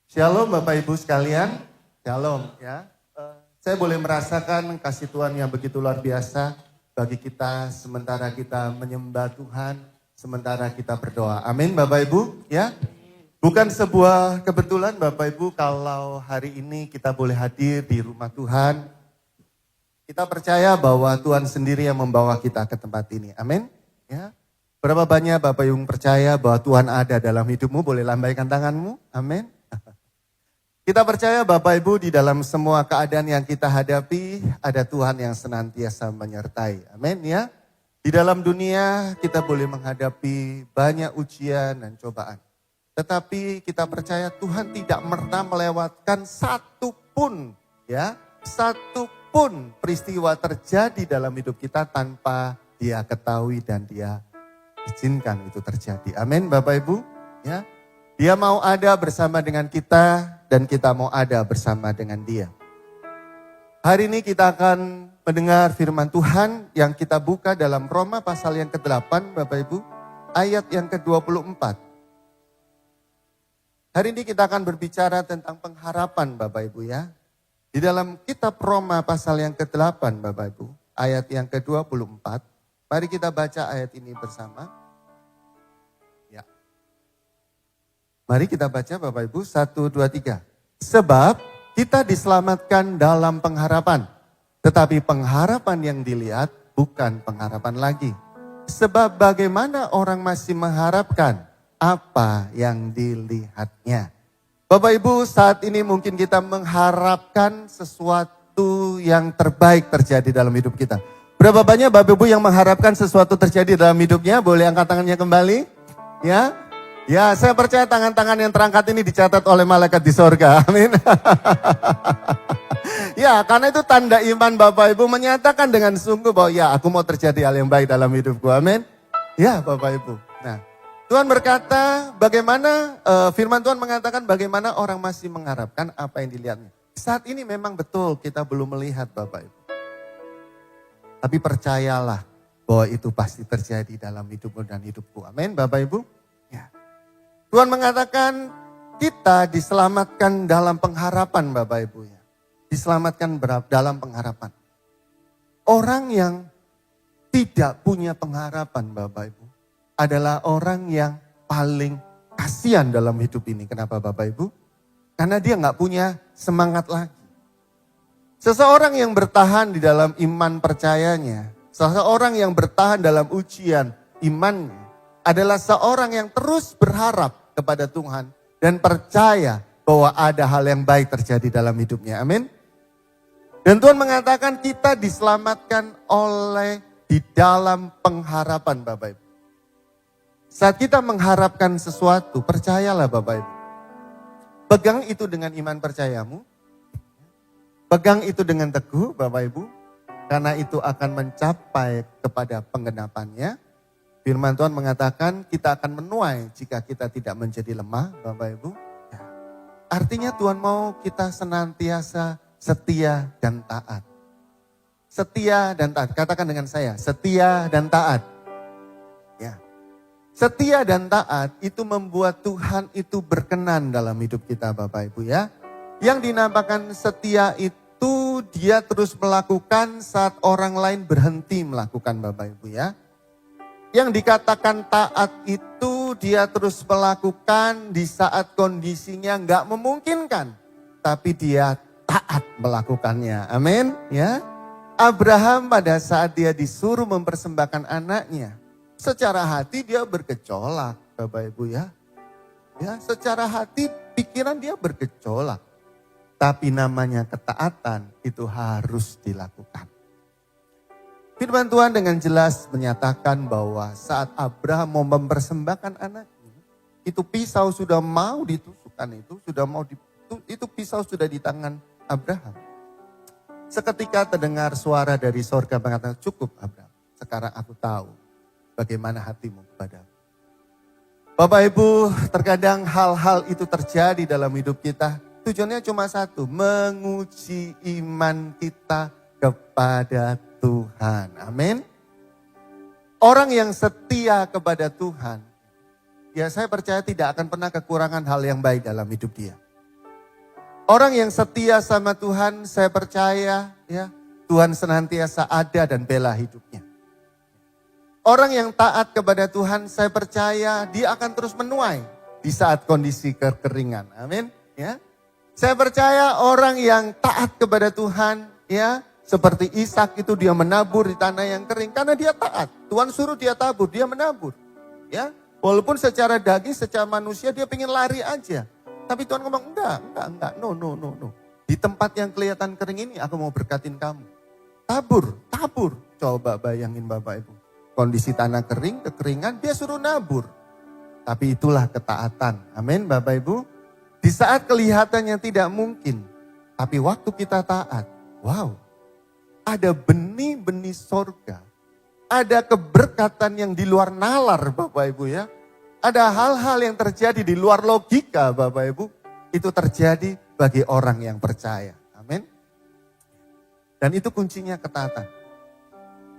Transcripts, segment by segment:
Shalom Bapak Ibu sekalian, shalom ya. Saya boleh merasakan kasih Tuhan yang begitu luar biasa bagi kita sementara kita menyembah Tuhan, sementara kita berdoa. Amin Bapak Ibu ya. Bukan sebuah kebetulan Bapak Ibu kalau hari ini kita boleh hadir di rumah Tuhan. Kita percaya bahwa Tuhan sendiri yang membawa kita ke tempat ini. Amin ya. Berapa banyak Bapak Ibu percaya bahwa Tuhan ada dalam hidupmu? Boleh lambaikan tanganmu. Amin. Kita percaya Bapak Ibu di dalam semua keadaan yang kita hadapi ada Tuhan yang senantiasa menyertai. Amin ya. Di dalam dunia kita boleh menghadapi banyak ujian dan cobaan. Tetapi kita percaya Tuhan tidak pernah melewatkan satu pun peristiwa terjadi dalam hidup kita tanpa Dia ketahui dan Dia izinkan itu terjadi. Amin Bapak Ibu ya. Dia mau ada bersama dengan kita dan kita mau ada bersama dengan Dia. Hari ini kita akan mendengar firman Tuhan yang kita buka dalam Roma pasal yang ke-8 Bapak Ibu, ayat yang ke-24. Hari ini kita akan berbicara tentang pengharapan Bapak Ibu ya. Di dalam kitab Roma pasal yang ke-8 Bapak Ibu, ayat yang ke-24. Mari kita baca ayat ini bersama. Mari kita baca Bapak Ibu, 1, 2, 3. Sebab kita diselamatkan dalam pengharapan. Tetapi pengharapan yang dilihat bukan pengharapan lagi. Sebab bagaimana orang masih mengharapkan apa yang dilihatnya. Bapak Ibu, saat ini mungkin kita mengharapkan sesuatu yang terbaik terjadi dalam hidup kita. Berapa banyak Bapak Ibu yang mengharapkan sesuatu terjadi dalam hidupnya? Boleh angkat tangannya kembali? Ya. Ya, saya percaya tangan-tangan yang terangkat ini dicatat oleh malaikat di sorga. Amin. Ya, karena itu tanda iman Bapak Ibu menyatakan dengan sungguh bahwa ya aku mau terjadi hal yang baik dalam hidupku. Amin. Ya Bapak Ibu. Nah, Tuhan berkata bagaimana, firman Tuhan mengatakan bagaimana orang masih mengharapkan apa yang dilihatnya. Saat ini memang betul kita belum melihat Bapak Ibu. Tapi percayalah bahwa itu pasti terjadi dalam hidupmu dan hidupku. Amin Bapak Ibu. Ya. Tuhan mengatakan kita diselamatkan dalam pengharapan Bapak Ibu ya. Diselamatkan dalam pengharapan. Orang yang tidak punya pengharapan Bapak Ibu adalah orang yang paling kasihan dalam hidup ini. Kenapa Bapak Ibu? Karena dia nggak punya semangat lagi. Seseorang yang bertahan di dalam iman percayanya, seseorang yang bertahan dalam ujian imannya adalah seorang yang terus berharap kepada Tuhan dan percaya bahwa ada hal yang baik terjadi dalam hidupnya. Amin. Dan Tuhan mengatakan kita diselamatkan oleh di dalam pengharapan Bapak Ibu. Saat kita mengharapkan sesuatu, percayalah Bapak Ibu. Pegang itu dengan iman percayamu. Pegang itu dengan teguh Bapak Ibu. Karena itu akan mencapai kepada penggenapannya. Firman Tuhan mengatakan kita akan menuai jika kita tidak menjadi lemah Bapak Ibu. Ya. Artinya Tuhan mau kita senantiasa setia dan taat. Setia dan taat. Katakan dengan saya, setia dan taat. Ya. Setia dan taat itu membuat Tuhan itu berkenan dalam hidup kita Bapak Ibu ya. Yang dinamakan setia itu dia terus melakukan saat orang lain berhenti melakukan Bapak Ibu ya. Yang dikatakan taat itu dia terus melakukan di saat kondisinya nggak memungkinkan. Tapi dia taat melakukannya. Amin. Ya. Abraham pada saat dia disuruh mempersembahkan anaknya. Secara hati dia bergejolak Bapak Ibu ya. Ya, secara hati pikiran dia bergejolak. Tapi namanya ketaatan itu harus dilakukan. Firman Tuhan dengan jelas menyatakan bahwa saat Abraham mau mempersembahkan anaknya, itu pisau sudah mau ditusukkan, itu pisau sudah di tangan Abraham. Seketika terdengar suara dari sorga mengatakan, cukup Abraham, sekarang aku tahu bagaimana hatimu kepadaku. Bapak Ibu, terkadang hal-hal itu terjadi dalam hidup kita, tujuannya cuma satu, menguji iman kita kepada Tuhan. Amin. Orang yang setia kepada Tuhan, ya saya percaya tidak akan pernah kekurangan hal yang baik dalam hidup dia. Orang yang setia sama Tuhan, saya percaya ya, Tuhan senantiasa ada dan bela hidupnya. Orang yang taat kepada Tuhan, saya percaya dia akan terus menuai di saat kondisi kekeringan. Amin. Ya. Saya percaya orang yang taat kepada Tuhan, ya, seperti Ishak itu dia menabur di tanah yang kering karena dia taat. Tuhan suruh dia tabur, dia menabur. Ya, walaupun secara daging, secara manusia dia pengen lari aja. Tapi Tuhan ngomong enggak, no. Di tempat yang kelihatan kering ini aku mau berkatin kamu. Tabur. Coba bayangin Bapak Ibu. Kondisi tanah kering, kekeringan, dia suruh nabur. Tapi itulah ketaatan. Amin Bapak Ibu. Di saat kelihatannya tidak mungkin. Tapi waktu kita taat, wow. Ada benih-benih sorga. Ada keberkatan yang di luar nalar Bapak Ibu ya. Ada hal-hal yang terjadi di luar logika Bapak Ibu. Itu terjadi bagi orang yang percaya. Amin. Dan itu kuncinya ketaatan.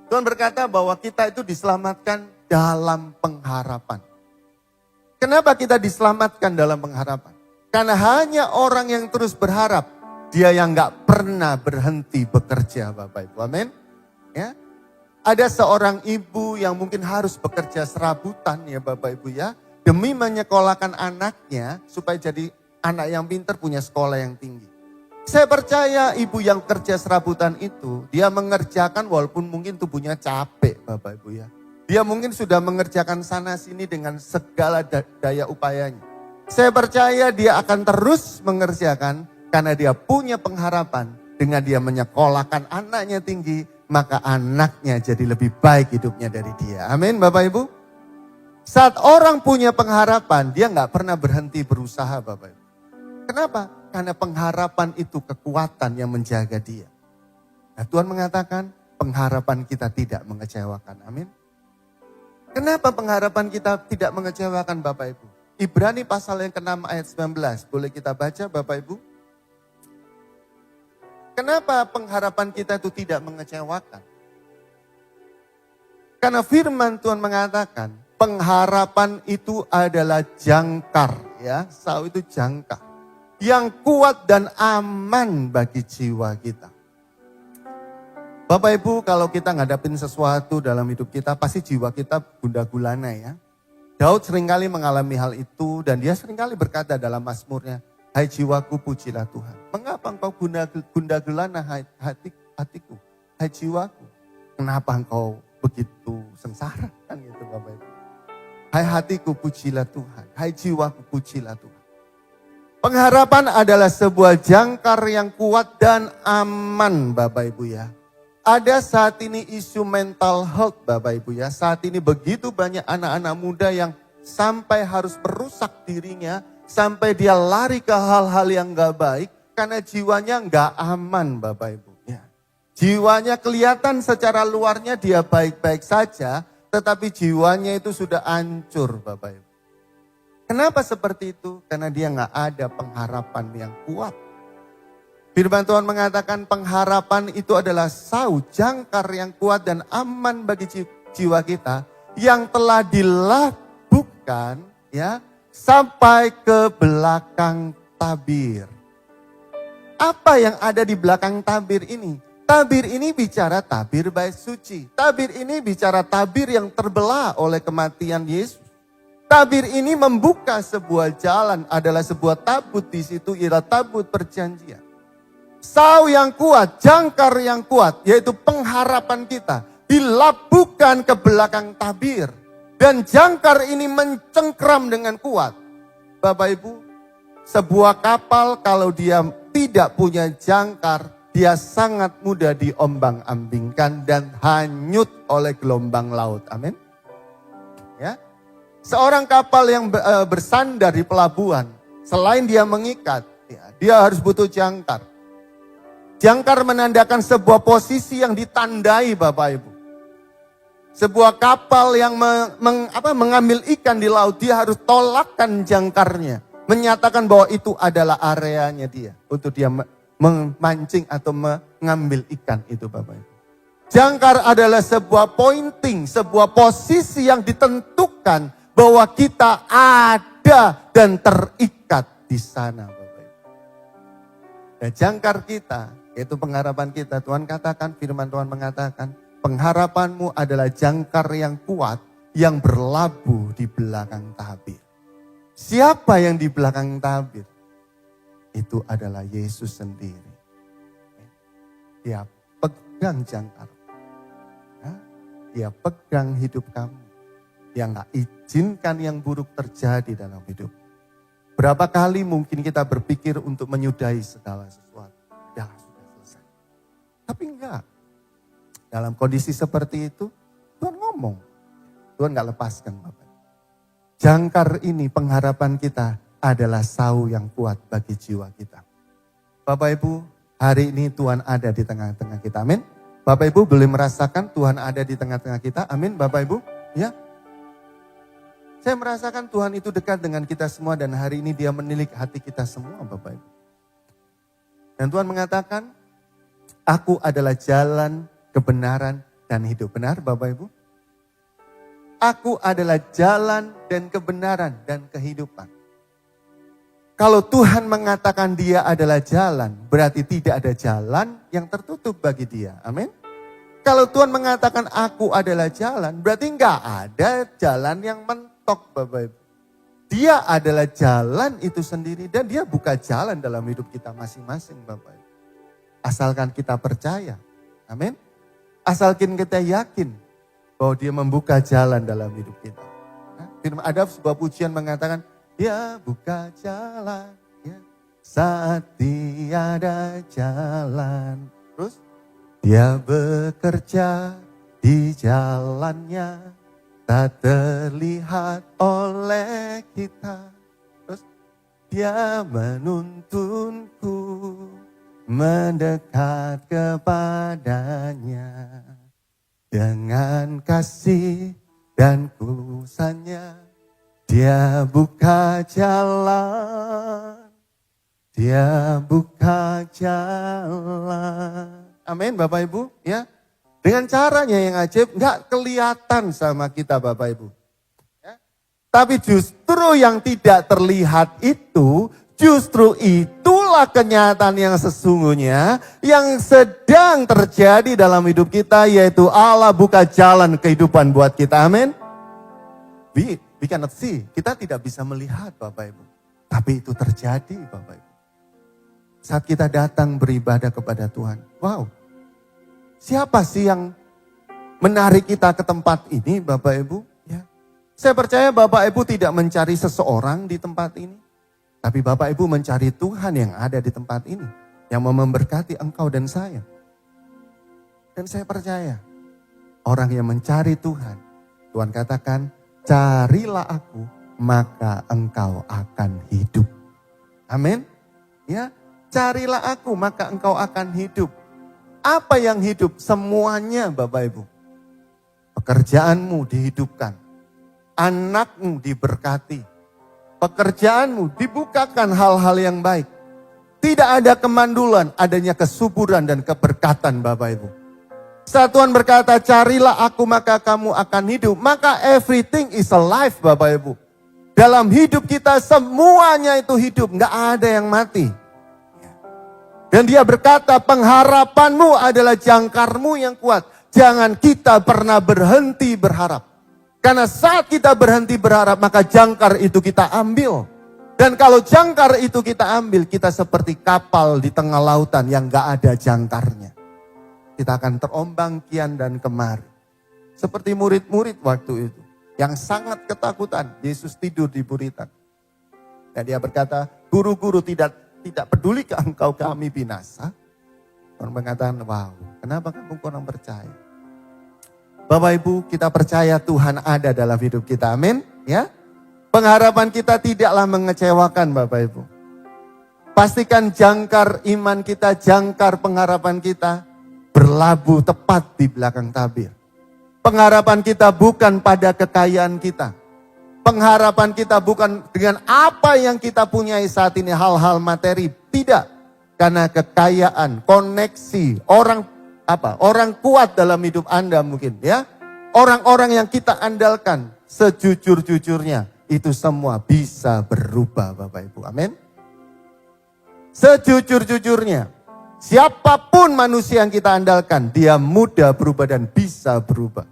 Tuhan berkata bahwa kita itu diselamatkan dalam pengharapan. Kenapa kita diselamatkan dalam pengharapan? Karena hanya orang yang terus berharap, dia yang gak pernah berhenti bekerja Bapak Ibu. Amin. Ya. Ada seorang ibu yang mungkin harus bekerja serabutan ya Bapak Ibu ya. Demi menyekolahkan anaknya supaya jadi anak yang pintar punya sekolah yang tinggi. Saya percaya ibu yang kerja serabutan itu, dia mengerjakan walaupun mungkin tubuhnya capek Bapak Ibu ya. Dia mungkin sudah mengerjakan sana sini dengan segala daya upayanya. Saya percaya dia akan terus mengerjakan karena dia punya pengharapan. Dengan dia menyekolahkan anaknya tinggi, maka anaknya jadi lebih baik hidupnya dari dia. Amin Bapak Ibu. Saat orang punya pengharapan, dia gak pernah berhenti berusaha Bapak Ibu. Kenapa? Karena pengharapan itu kekuatan yang menjaga dia. Nah, Tuhan mengatakan pengharapan kita tidak mengecewakan. Amin. Kenapa pengharapan kita tidak mengecewakan Bapak Ibu? Ibrani pasal yang ke-6 ayat 19. Boleh kita baca Bapak Ibu? Kenapa pengharapan kita itu tidak mengecewakan? Karena firman Tuhan mengatakan pengharapan itu adalah jangkar. Ya, sau itu jangkar. Yang kuat dan aman bagi jiwa kita. Bapak Ibu, kalau kita ngadapin sesuatu dalam hidup kita, pasti jiwa kita gundah gulana ya. Daud seringkali mengalami hal itu dan dia seringkali berkata dalam Mazmurnya, hai jiwaku pujilah Tuhan. Mengapa engkau gundah gulana hatiku? Hai jiwaku, kenapa engkau begitu sengsara? Kan gitu Bapak Ibu. Hai hatiku pujilah Tuhan, hai jiwaku pujilah Tuhan. Pengharapan adalah sebuah jangkar yang kuat dan aman Bapak Ibu ya. Ada saat ini isu mental health Bapak Ibu ya. Saat ini begitu banyak anak-anak muda yang sampai harus merusak dirinya. Sampai dia lari ke hal-hal yang gak baik. Karena jiwanya gak aman Bapak Ibu ya. Jiwanya kelihatan secara luarnya dia baik-baik saja. Tetapi jiwanya itu sudah hancur Bapak Ibu. Kenapa seperti itu? Karena dia gak ada pengharapan yang kuat. Firman Tuhan mengatakan pengharapan itu adalah sau jangkar yang kuat dan aman bagi jiwa kita. Yang telah dilabuhkan ya, sampai ke belakang tabir. Apa yang ada di belakang tabir ini? Tabir ini bicara tabir bait suci. Tabir ini bicara tabir yang terbelah oleh kematian Yesus. Tabir ini membuka sebuah jalan, adalah sebuah tabut di situ, ialah tabut perjanjian. Sau yang kuat, jangkar yang kuat, yaitu pengharapan kita, dilabuhkan ke belakang tabir. Dan jangkar ini mencengkram dengan kuat. Bapak Ibu, sebuah kapal kalau dia tidak punya jangkar, dia sangat mudah diombang-ambingkan dan hanyut oleh gelombang laut. Amin. Ya. Seorang kapal yang bersandar di pelabuhan, selain dia mengikat, ya, dia harus butuh jangkar. Jangkar menandakan sebuah posisi yang ditandai Bapak Ibu. Sebuah kapal yang mengambil ikan di laut, dia harus tolakkan jangkarnya. Menyatakan bahwa itu adalah areanya dia. Untuk dia memancing atau mengambil ikan itu Bapak Ibu. Jangkar adalah sebuah pointing, sebuah posisi yang ditentukan bahwa kita ada dan terikat di sana Bapak Ibu. Dan jangkar kita, yaitu pengharapan kita. Tuhan katakan, firman Tuhan mengatakan, pengharapanmu adalah jangkar yang kuat yang berlabuh di belakang tabir. Siapa yang di belakang tabir? Itu adalah Yesus sendiri. Dia pegang jangkar. Dia pegang hidup kamu. Dia gak izinkan yang buruk terjadi dalam hidup. Berapa kali mungkin kita berpikir untuk menyudahi segala sesuatu. Sudah selesai. Tapi enggak. Dalam kondisi seperti itu, Tuhan ngomong. Tuhan gak lepaskan Bapak. Jangkar ini pengharapan kita adalah sau yang kuat bagi jiwa kita. Bapak Ibu, hari ini Tuhan ada di tengah-tengah kita. Amin. Bapak Ibu boleh merasakan Tuhan ada di tengah-tengah kita. Amin Bapak Ibu. Ya. Saya merasakan Tuhan itu dekat dengan kita semua dan hari ini Dia menilik hati kita semua Bapak Ibu. Dan Tuhan mengatakan, aku adalah jalan, kebenaran, dan hidup. Benar Bapak Ibu? Aku adalah jalan dan kebenaran dan kehidupan. Kalau Tuhan mengatakan Dia adalah jalan, berarti tidak ada jalan yang tertutup bagi Dia. Amin. Kalau Tuhan mengatakan aku adalah jalan, berarti enggak ada jalan yang mentok Bapak Ibu. Dia adalah jalan itu sendiri dan Dia buka jalan dalam hidup kita masing-masing Bapak Ibu. Asalkan kita percaya. Amin. Asalkan kita yakin bahwa Dia membuka jalan dalam hidup kita. Firman ada sebuah pujian mengatakan, Dia buka jalan ya, saat tiada jalan. Terus Dia bekerja di jalannya, tak terlihat oleh kita. Terus Dia menuntunku mendekat kepadanya. Dengan kasih dan kulusannya, Dia buka jalan. Dia buka jalan. Amin Bapak Ibu ya. Dengan caranya yang ajaib gak kelihatan sama kita Bapak Ibu. Ya. Tapi justru yang tidak terlihat itu, justru itulah kenyataan yang sesungguhnya yang sedang terjadi dalam hidup kita, yaitu Allah buka jalan kehidupan buat kita. Amin. We cannot see, kita tidak bisa melihat Bapak Ibu. Tapi itu terjadi Bapak Ibu. Saat kita datang beribadah kepada Tuhan. Wow, siapa sih yang menarik kita ke tempat ini Bapak Ibu? Ya. Saya percaya Bapak Ibu tidak mencari seseorang di tempat ini. Tapi Bapak Ibu mencari Tuhan yang ada di tempat ini. Yang memberkati engkau dan saya. Dan saya percaya orang yang mencari Tuhan. Tuhan katakan, carilah aku maka engkau akan hidup. Amin. Ya, carilah aku maka engkau akan hidup. Apa yang hidup? Semuanya Bapak Ibu. Pekerjaanmu dihidupkan. Anakmu diberkati. Pekerjaanmu dibukakan hal-hal yang baik. Tidak ada kemandulan, adanya kesuburan dan keberkatan Bapak Ibu. Saat Tuhan berkata, carilah aku maka kamu akan hidup. Maka everything is alive Bapak Ibu. Dalam hidup kita semuanya itu hidup, gak ada yang mati. Dan Dia berkata, pengharapanmu adalah jangkarmu yang kuat. Jangan kita pernah berhenti berharap. Karena saat kita berhenti berharap, maka jangkar itu kita ambil. Dan kalau jangkar itu kita ambil, kita seperti kapal di tengah lautan yang gak ada jangkarnya. Kita akan terombang kian dan kemari. Seperti murid-murid waktu itu. Yang sangat ketakutan, Yesus tidur di buritan. Dan Dia berkata, guru-guru tidak peduli engkau kami binasa. Orang mengatakan, wow, kenapa kamu kurang percaya? Bapak Ibu, kita percaya Tuhan ada dalam hidup kita. Amin. Ya. Pengharapan kita tidaklah mengecewakan Bapak Ibu. Pastikan jangkar iman kita, jangkar pengharapan kita berlabuh tepat di belakang tabir. Pengharapan kita bukan pada kekayaan kita. Pengharapan kita bukan dengan apa yang kita punyai saat ini, hal-hal materi. Tidak. Karena kekayaan, koneksi, orang kuat dalam hidup Anda mungkin ya. Orang-orang yang kita andalkan sejujur-jujurnya. Itu semua bisa berubah Bapak Ibu. Amin. Sejujur-jujurnya, siapapun manusia yang kita andalkan, dia mudah berubah dan bisa berubah.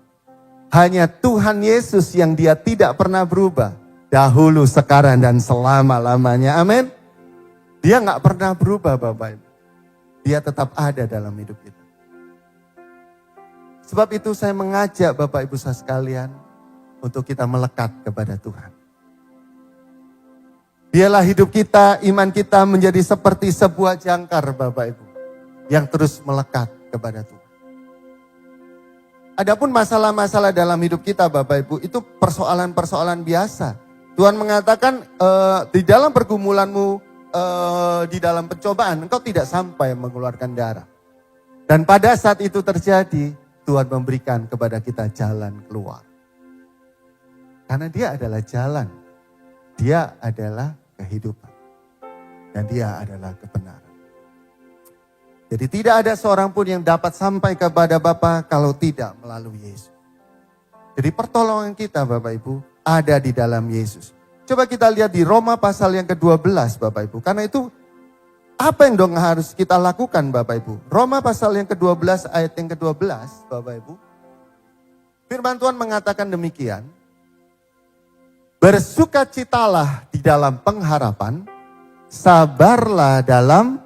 Hanya Tuhan Yesus yang dia tidak pernah berubah. Dahulu, sekarang, dan selama-lamanya. Amin. Dia gak pernah berubah Bapak Ibu. Dia tetap ada dalam hidup kita. Sebab itu saya mengajak Bapak Ibu sekalian untuk kita melekat kepada Tuhan. Biarlah hidup kita, iman kita menjadi seperti sebuah jangkar Bapak Ibu. Yang terus melekat kepada Tuhan. Adapun masalah-masalah dalam hidup kita Bapak Ibu, itu persoalan-persoalan biasa. Tuhan mengatakan di dalam pergumulanmu, di dalam pencobaan, engkau tidak sampai mengeluarkan darah. Dan pada saat itu terjadi, Tuhan memberikan kepada kita jalan keluar. Karena dia adalah jalan. Dia adalah kehidupan. Dan dia adalah kebenaran. Jadi tidak ada seorang pun yang dapat sampai kepada Bapa kalau tidak melalui Yesus. Jadi pertolongan kita Bapak Ibu ada di dalam Yesus. Coba kita lihat di Roma pasal yang ke-12 Bapak Ibu. Karena itu apa yang dong harus kita lakukan Bapak Ibu. Roma pasal yang ke-12 ayat yang ke-12 Bapak Ibu. Firman Tuhan mengatakan demikian. Bersukacitalah di dalam pengharapan, sabarlah dalam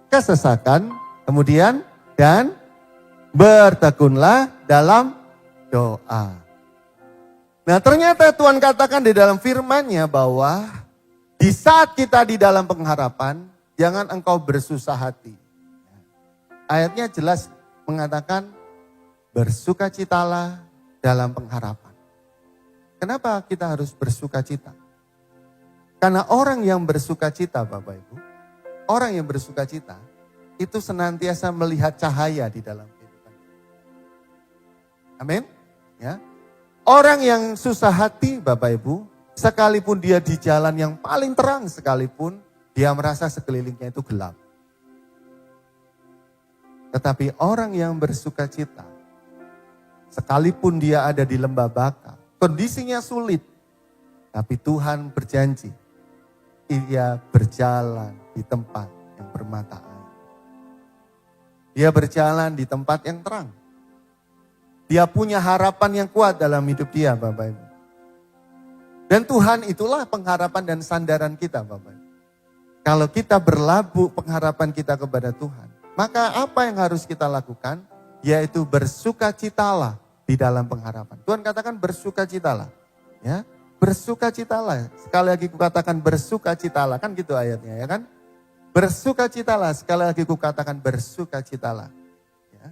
kesesakan, kemudian dan bertekunlah dalam doa. Nah ternyata Tuhan katakan di dalam firman-Nya bahwa di saat kita di dalam pengharapan, jangan engkau bersusah hati. Ayatnya jelas mengatakan bersukacitalah dalam pengharapan. Kenapa kita harus bersukacita? Karena orang yang bersukacita Bapak Ibu, orang yang bersukacita itu senantiasa melihat cahaya di dalam kehidupan. Amin. Ya. Orang yang susah hati Bapak Ibu, sekalipun dia di jalan yang paling terang sekalipun, dia merasa sekelilingnya itu gelap. Tetapi orang yang bersukacita, sekalipun dia ada di lembah baka, kondisinya sulit, tapi Tuhan berjanji, ia berjalan di tempat yang bermata air. Dia berjalan di tempat yang terang. Dia punya harapan yang kuat dalam hidup dia Bapak Ibu. Dan Tuhan itulah pengharapan dan sandaran kita Bapak Ibu. Kalau kita berlabuh pengharapan kita kepada Tuhan, maka apa yang harus kita lakukan? Yaitu bersukacitalah di dalam pengharapan. Tuhan katakan bersukacitalah. Ya, bersukacitalah. Sekali lagi kukatakan bersukacitalah. Kan gitu ayatnya ya kan? Bersukacitalah. Sekali lagi kukatakan bersukacitalah. Ya.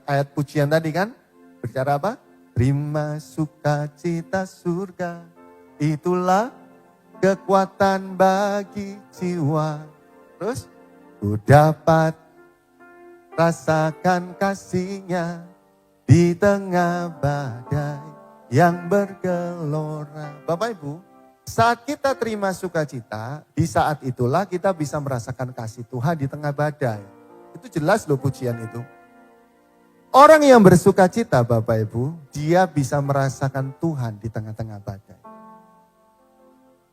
Ayat pujian tadi kan? Bicara apa? Terima sukacita surga. Itulah kekuatan bagi jiwa. Terus? Ku dapat rasakan kasih-Nya di tengah badai yang bergelora. Bapak Ibu, saat kita terima sukacita, di saat itulah kita bisa merasakan kasih Tuhan di tengah badai. Itu jelas loh pujian itu. Orang yang bersukacita Bapak Ibu, dia bisa merasakan Tuhan di tengah-tengah badai.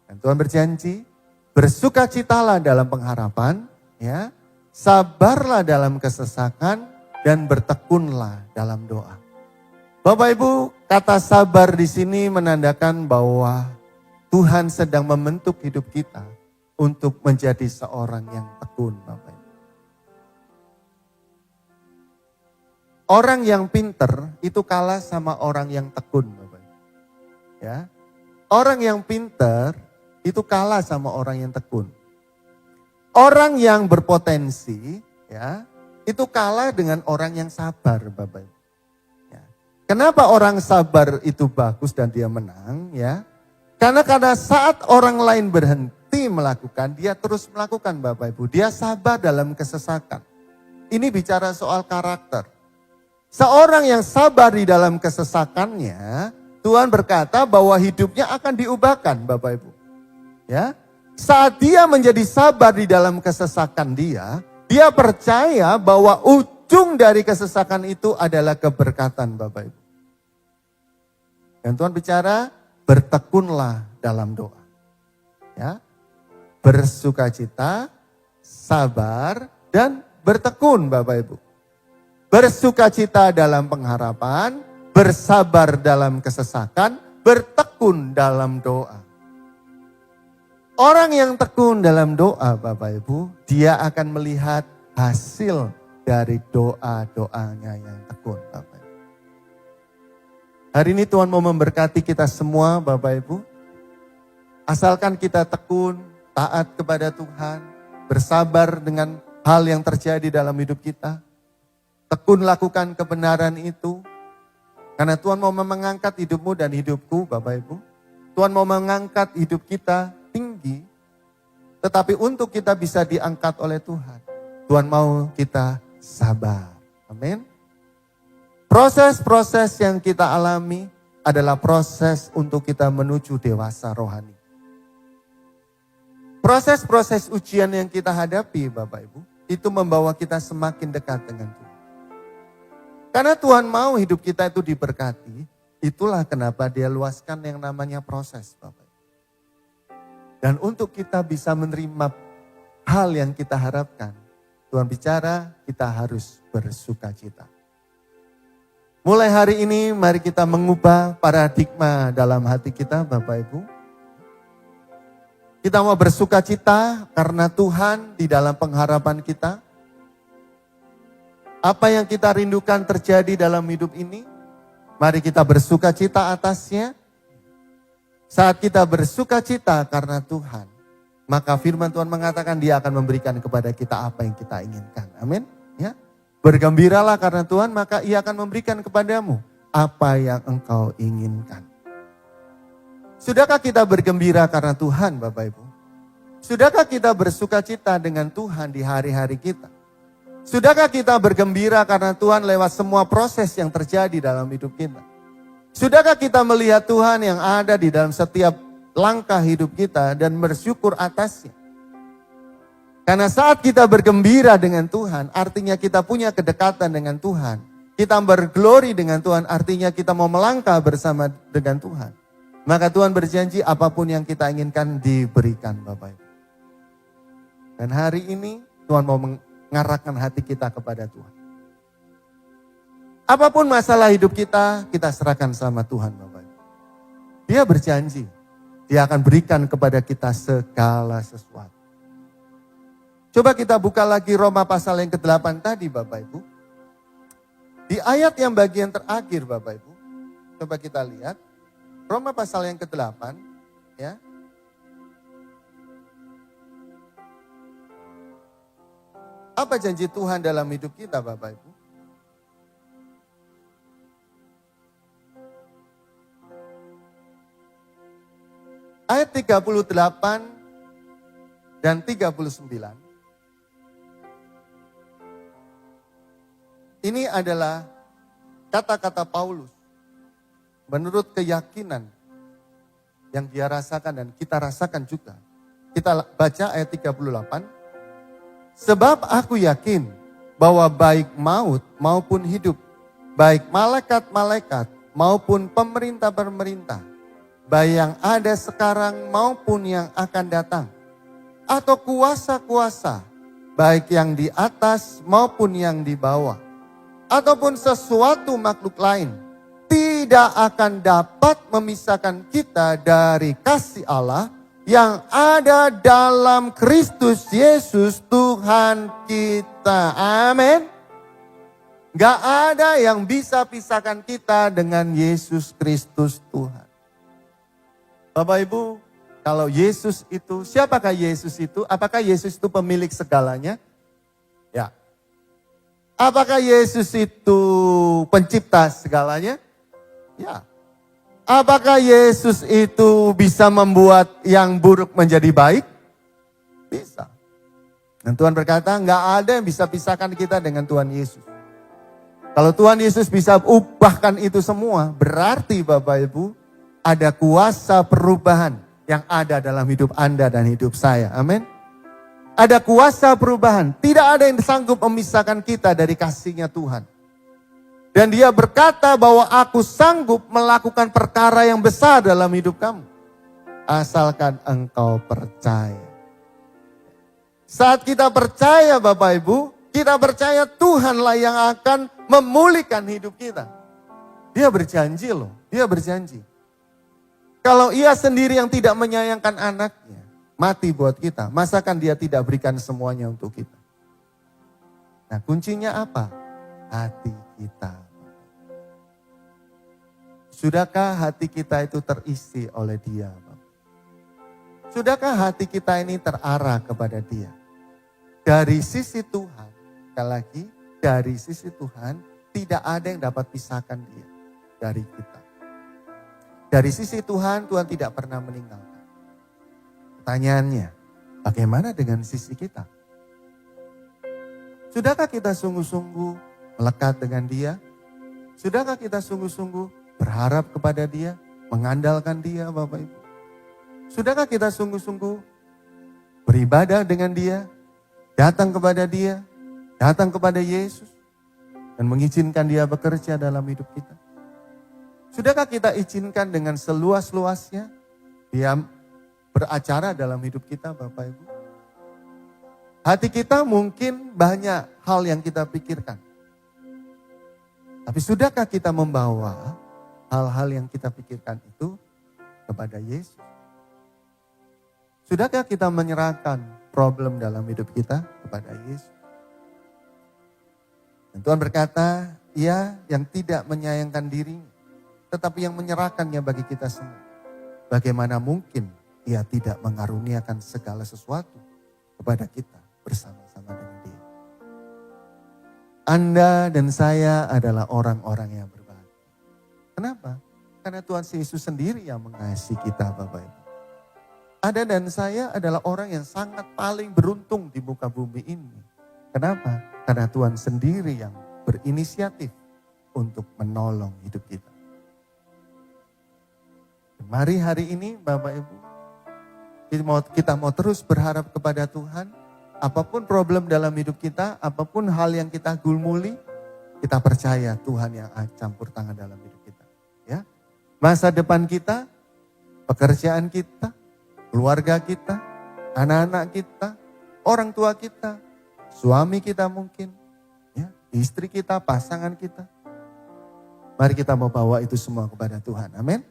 Dan Tuhan berjanji, bersukacitalah dalam pengharapan, ya, sabarlah dalam kesesakan, dan bertekunlah dalam doa. Bapak Ibu, kata sabar di sini menandakan bahwa Tuhan sedang membentuk hidup kita untuk menjadi seorang yang tekun, Bapak Ibu. Orang yang pinter itu kalah sama orang yang tekun, Bapak Ibu. Ya. Orang yang pinter itu kalah sama orang yang tekun. Orang yang berpotensi, ya, itu kalah dengan orang yang sabar, Bapak Ibu. Ya. Kenapa orang sabar itu bagus dan dia menang? Ya, karena saat orang lain berhenti melakukan, dia terus melakukan, Bapak Ibu. Dia sabar dalam kesesakan. Ini bicara soal karakter. Seorang yang sabar di dalam kesesakannya, Tuhan berkata bahwa hidupnya akan diubahkan, Bapak Ibu. Ya, saat dia menjadi sabar di dalam kesesakan dia percaya bahwa ujung dari kesesakan itu adalah keberkatan, Bapak Ibu. Dan Tuhan bicara, bertekunlah dalam doa. Ya, bersukacita, sabar, dan bertekun Bapak Ibu. Bersukacita dalam pengharapan, bersabar dalam kesesakan, bertekun dalam doa. Orang yang tekun dalam doa Bapak Ibu, dia akan melihat hasil dari doa-doanya yang tekun Bapak Ibu. Hari ini Tuhan mau memberkati kita semua Bapak Ibu. Asalkan kita tekun, taat kepada Tuhan, bersabar dengan hal yang terjadi dalam hidup kita. Tekun lakukan kebenaran itu. Karena Tuhan mau mengangkat hidupmu dan hidupku Bapak Ibu. Tuhan mau mengangkat hidup kita tinggi. Tetapi untuk kita bisa diangkat oleh Tuhan, Tuhan mau kita sabar. Amin. Proses-proses yang kita alami adalah proses untuk kita menuju dewasa rohani. Proses-proses ujian yang kita hadapi Bapak Ibu, itu membawa kita semakin dekat dengan Tuhan. Karena Tuhan mau hidup kita itu diberkati, itulah kenapa Dia luaskan yang namanya proses Bapak Ibu. Dan untuk kita bisa menerima hal yang kita harapkan, Tuhan bicara kita harus bersukacita. Mulai hari ini mari kita mengubah paradigma dalam hati kita Bapak Ibu. Kita mau bersukacita karena Tuhan di dalam pengharapan kita. Apa yang kita rindukan terjadi dalam hidup ini, mari kita bersukacita atasnya. Saat kita bersukacita karena Tuhan, maka firman Tuhan mengatakan Dia akan memberikan kepada kita apa yang kita inginkan. Amin. Ya. Bergembiralah karena Tuhan, maka Ia akan memberikan kepadamu apa yang engkau inginkan. Sudahkah kita bergembira karena Tuhan Bapak Ibu? Sudahkah kita bersukacita dengan Tuhan di hari-hari kita? Sudahkah kita bergembira karena Tuhan lewat semua proses yang terjadi dalam hidup kita? Sudahkah kita melihat Tuhan yang ada di dalam setiap langkah hidup kita dan bersyukur atasnya? Karena saat kita bergembira dengan Tuhan, artinya kita punya kedekatan dengan Tuhan. Kita berglori dengan Tuhan, artinya kita mau melangkah bersama dengan Tuhan. Maka Tuhan berjanji apapun yang kita inginkan diberikan Bapak Ibu. Dan hari ini Tuhan mau mengarahkan hati kita kepada Tuhan. Apapun masalah hidup kita, kita serahkan sama Tuhan Bapak Ibu. Dia berjanji, Dia akan berikan kepada kita segala sesuatu. Coba kita buka lagi Roma pasal yang ke-8 tadi Bapak Ibu. Di ayat yang bagian terakhir Bapak Ibu. Coba kita lihat. Roma pasal yang ke-8. Ya. Apa janji Tuhan dalam hidup kita Bapak Ibu? Ayat 38 dan 39. Ini adalah kata-kata Paulus menurut keyakinan yang dia rasakan dan kita rasakan juga. Kita baca ayat 38. Sebab aku yakin bahwa baik maut maupun hidup, baik malaikat-malaikat maupun pemerintah-pemerintah, baik yang ada sekarang maupun yang akan datang, atau kuasa-kuasa, baik yang di atas maupun yang di bawah, ataupun sesuatu makhluk lain, tidak akan dapat memisahkan kita dari kasih Allah yang ada dalam Kristus Yesus Tuhan kita. Amin. Gak ada yang bisa pisahkan kita dengan Yesus Kristus Tuhan. Bapak Ibu, kalau Yesus itu, siapakah Yesus itu? Apakah Yesus itu pemilik segalanya? Ya. Apakah Yesus itu pencipta segalanya? Ya. Apakah Yesus itu bisa membuat yang buruk menjadi baik? Bisa. Dan Tuhan berkata, nggak ada yang bisa pisahkan kita dengan Tuhan Yesus. Kalau Tuhan Yesus bisa ubahkan itu semua, berarti Bapak Ibu, ada kuasa perubahan yang ada dalam hidup Anda dan hidup saya. Amin. Ada kuasa perubahan. Tidak ada yang sanggup memisahkan kita dari kasih-Nya Tuhan. Dan Dia berkata bahwa aku sanggup melakukan perkara yang besar dalam hidup kamu. Asalkan engkau percaya. Saat kita percaya Bapak Ibu, kita percaya Tuhanlah yang akan memulihkan hidup kita. Dia berjanji loh, dia berjanji. Kalau ia sendiri yang tidak menyayangkan anaknya, mati buat kita, masakan dia tidak berikan semuanya untuk kita? Nah, kuncinya apa? Hati kita. Sudahkah hati kita itu terisi oleh dia? Sudahkah hati kita ini terarah kepada dia? Dari sisi Tuhan, sekali lagi, dari sisi Tuhan, tidak ada yang dapat pisahkan dia dari kita. Dari sisi Tuhan, Tuhan tidak pernah meninggalkan. Pertanyaannya, bagaimana dengan sisi kita? Sudahkah kita sungguh-sungguh melekat dengan dia? Sudahkah kita sungguh-sungguh berharap kepada dia, mengandalkan dia Bapak Ibu? Sudahkah kita sungguh-sungguh beribadah dengan dia, datang kepada dia, datang kepada Yesus, dan mengizinkan dia bekerja dalam hidup kita? Sudahkah kita izinkan dengan seluas-luasnya dia beracara dalam hidup kita Bapak Ibu? Hati kita mungkin banyak hal yang kita pikirkan. Tapi sudahkah kita membawa hal-hal yang kita pikirkan itu kepada Yesus? Sudahkah kita menyerahkan problem dalam hidup kita kepada Yesus? Dan Tuhan berkata, ia yang tidak menyayangkan dirinya, tetapi yang menyerahkannya bagi kita semua. Bagaimana mungkin ia tidak mengaruniakan segala sesuatu kepada kita bersama-sama dengan dia? Anda dan saya adalah orang-orang yang berbahagia. Kenapa? Karena Tuhan Yesus sendiri yang mengasihi kita Bapak Ibu. Anda dan saya adalah orang yang sangat paling beruntung di muka bumi ini. Kenapa? Karena Tuhan sendiri yang berinisiatif untuk menolong hidup kita. Mari hari ini Bapak Ibu, kita mau terus berharap kepada Tuhan. Apapun problem dalam hidup kita, apapun hal yang kita gulmuli, kita percaya Tuhan yang campur tangan dalam hidup kita. Ya, masa depan kita, pekerjaan kita, keluarga kita, anak-anak kita, orang tua kita, suami kita mungkin, ya, istri kita, pasangan kita. Mari kita mau bawa itu semua kepada Tuhan. Amin.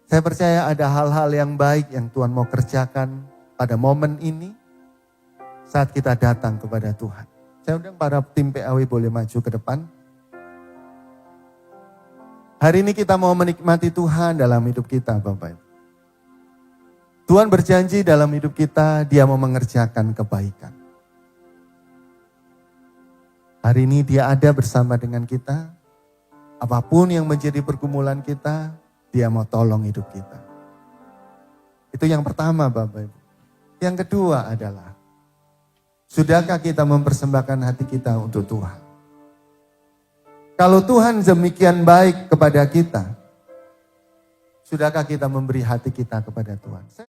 Saya percaya ada hal-hal yang baik yang Tuhan mau kerjakan pada momen ini saat kita datang kepada Tuhan. Saya undang para tim PAW boleh maju ke depan. Hari ini kita mau menikmati Tuhan dalam hidup kita Bapak Ibu. Tuhan berjanji dalam hidup kita, dia mau mengerjakan kebaikan. Hari ini dia ada bersama dengan kita. Apapun yang menjadi pergumulan kita, dia mau tolong hidup kita. Itu yang pertama Bapak Ibu. Yang kedua adalah, sudahkah kita mempersembahkan hati kita untuk Tuhan? Kalau Tuhan demikian baik kepada kita, sudahkah kita memberi hati kita kepada Tuhan?